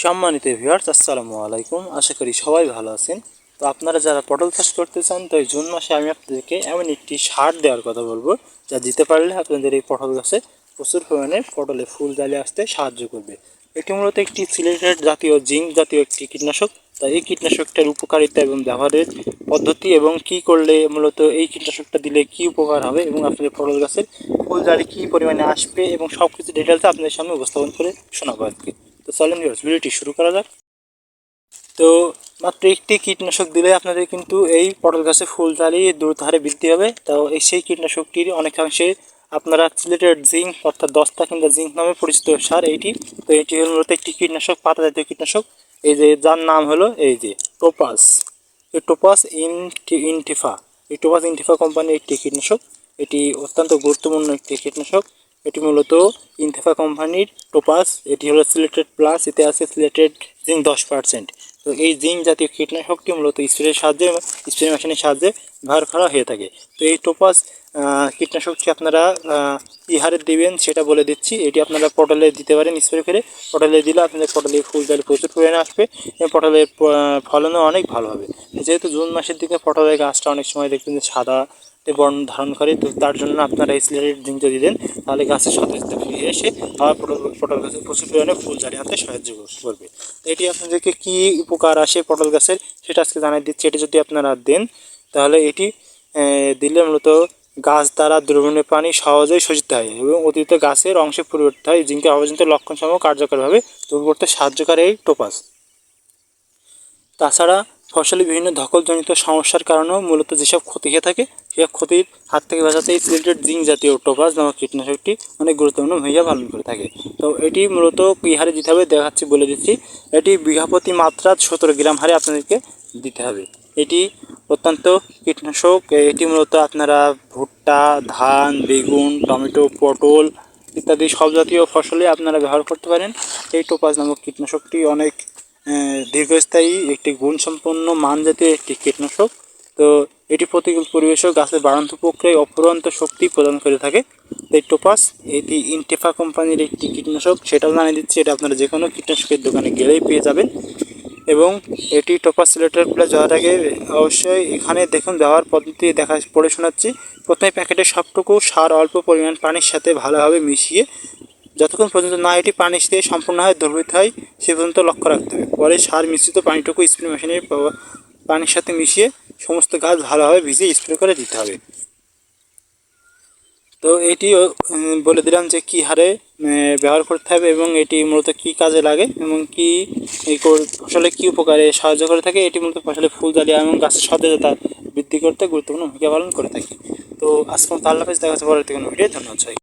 সম্মানিত ভিউয়ার্স, আসসালামু আলাইকুম। আশা করি সবাই ভালো আছেন। তো আপনারা যারা পটল চাষ করতে চান, তো এই জুন মাসে আমি আপনাদেরকে এমন একটি সার দেওয়ার কথা বলবো, যা দিতে পারলে আপনাদের এই পটল গাছে প্রচুর পরিমাণে পটলে ফুল দালে আসতে সাহায্য করবে। এটি মূলত একটি সিলেটেড জাতীয় জিঙ্ক জাতীয় একটি কীটনাশক। তাই এই কীটনাশকটার উপকারিতা এবং ব্যবহারের পদ্ধতি এবং কি করলে মূলত এই কীটনাশকটা দিলে কি উপকার হবে এবং আপনাদের পটল গাছের ফুল দালে কী পরিমাণে আসবে এবং সব কিছু ডিটেলসে আপনাদের সামনে উপস্থাপন করে শোনাবো আজকে। তো চলেন ভিডিওটি শুরু করা যাক। তো মাত্র একটি কীটনাশক দিলে আপনাদের কিন্তু এই পটল গাছে ফুল দাঁড়িয়ে দ্রুত হারে বৃদ্ধি হবে। তো এই সেই কীটনাশকটির অনেকাংশে আপনারা সিলেটেড জিঙ্ক অর্থাৎ দস্তা কিংবা জিঙ্ক নামে পরিচিত সার এইটি। তো এটি হল মূলত একটি কীটনাশক, পাতা জাতীয় কীটনাশক, এই যে যার নাম হলো এই যে টোপাস। এই টোপাস ইনটিফা, এই টোপাস ইনটিফা কোম্পানির একটি কীটনাশক। এটি অত্যন্ত গুরুত্বপূর্ণ একটি কীটনাশক। এটি মূলত ইনটিফা কোম্পানির টোপাস। এটি হলো সিলেটেড প্লাস, এতে আছে সিলেটেড জিঙ্ক 10%। তো এই জিঙ্ক জাতীয় কীটনাশকটি মূলত স্প্রের সাহায্যে, স্প্রে মেশিনের সাহায্যে ব্যবহার করা হয়ে থাকে। তো এই টোপাস কীটনাশকটি আপনারা কী হারে দেবেন সেটা বলে দিচ্ছি। এটি আপনারা পটলে দিতে পারেন স্প্রে করে। পটলে দিলে আপনাদের পটলের ফুল দালে প্রচুর পরিমাণে আসবে এবং পটলের ফলনও অনেক ভালো হবে। যেহেতু জুন মাসের দিকে পটলের গাছটা অনেক সময় দেখবেন যে সাদা বর্ণ ধারণ করে, তো তার জন্য আপনারা এই সিলেটেড জিঙ্ক যদি দেন তাহলে গাছের সতেজতা ফিরে এসে আবার পটল গাছে প্রচুর পরিমাণে ফুল জারি আনতে সাহায্য করবে। এটি আপনাদেরকে কী উপকার আসে পটল গাছের সেটা আজকে জানাই দিচ্ছি। এটি যদি আপনারা দেন তাহলে এটি দিলে মূলত গাছ দ্বারা দ্রবণীয় পানি সহজেই শোষিত হয় এবং অতিরিক্ত গাছের অংশে পরিবর্তিত হয়। জিঙ্কের অবজনিত লক্ষণসমূহ কার্যকরভাবে দূর করতে সাহায্যকারী এই টোপাস। তাছাড়া ফসলে বিভিন্ন ধকলজনিত সমস্যার কারণেও মূলত যেসব ক্ষতি হয়ে থাকে সেসব ক্ষতির হাত থেকে বাঁচাতে এই সিলেটেড জিঙ্ক জাতীয় টোপাস নামক কীটনাশকটি অনেক গুরুত্বপূর্ণ ভূমিকা পালন করে থাকে। তো এটি মূলত কী হারে দিতে হবে দেখাচ্ছি, বলে দিচ্ছি। এটি বিঘা প্রতি মাত্রা 17 গ্রাম হারে আপনাদেরকে দিতে হবে। এটি অত্যন্ত কীটনাশক। এটি মূলত আপনারা ভুট্টা, ধান, বেগুন, টমেটো, পটল ইত্যাদি সব জাতীয় ফসলে আপনারা ব্যবহার করতে পারেন। এই টোপাস নামক কীটনাশকটি অনেক দীর্ঘস্থায়ী একটি গুণসম্পন্ন মান জাতীয় একটি কীটনাশক। তো এটি প্রতিকূল পরিবেশেও গাছের বাড়ন্ত প্রক্রিয়ায় অপরন্ত শক্তি প্রদান করে থাকে। এই টোপাস এটি ইনটিফা কোম্পানির একটি কীটনাশক, সেটাও জানিয়ে দিচ্ছি। এটা আপনারা যে কোনো কীটনাশকের দোকানে গেলেই পেয়ে যাবেন। এবং এটি টোপাস সিলেটেড প্লাস যাওয়ার আগে অবশ্যই এখানে দেখুন ব্যবহার পদ্ধতি পড়ে শোনাচ্ছি। প্রথমে প্যাকেটে সবটুকু সার অল্প পরিমাণ পানির সাথে ভালোভাবে মিশিয়ে যতক্ষণ পর্যন্ত না এটি পানি দিয়ে সম্পূর্ণভাবে দ্রবীভূত হয় সে পর্যন্ত লক্ষ্য রাখতে হবে। পরে সার মিশ্রিত পানিটুকু স্প্রে মেশিনের পানির সাথে মিশিয়ে সমস্ত গাছ ভালোভাবে ভিজিয়ে স্প্রে করে দিতে হবে। তো এটিও বলে দিলাম যে কী হারে ব্যবহার করতে হবে এবং এটি মূলত কী কাজে লাগে এবং কী ফসলে কী উপকারে সাহায্য করে থাকে। এটি মূলত ফসলে ফুল দালিয়া এবং গাছের সতেজতা বৃদ্ধি করতে গুরুত্বপূর্ণ ভূমিকা পালন করে থাকে। তো আজকে আল্লাহ হাফেজ, দেখা হচ্ছে পরবর্তী কোনো ভিডিও। ধন্যবাদ।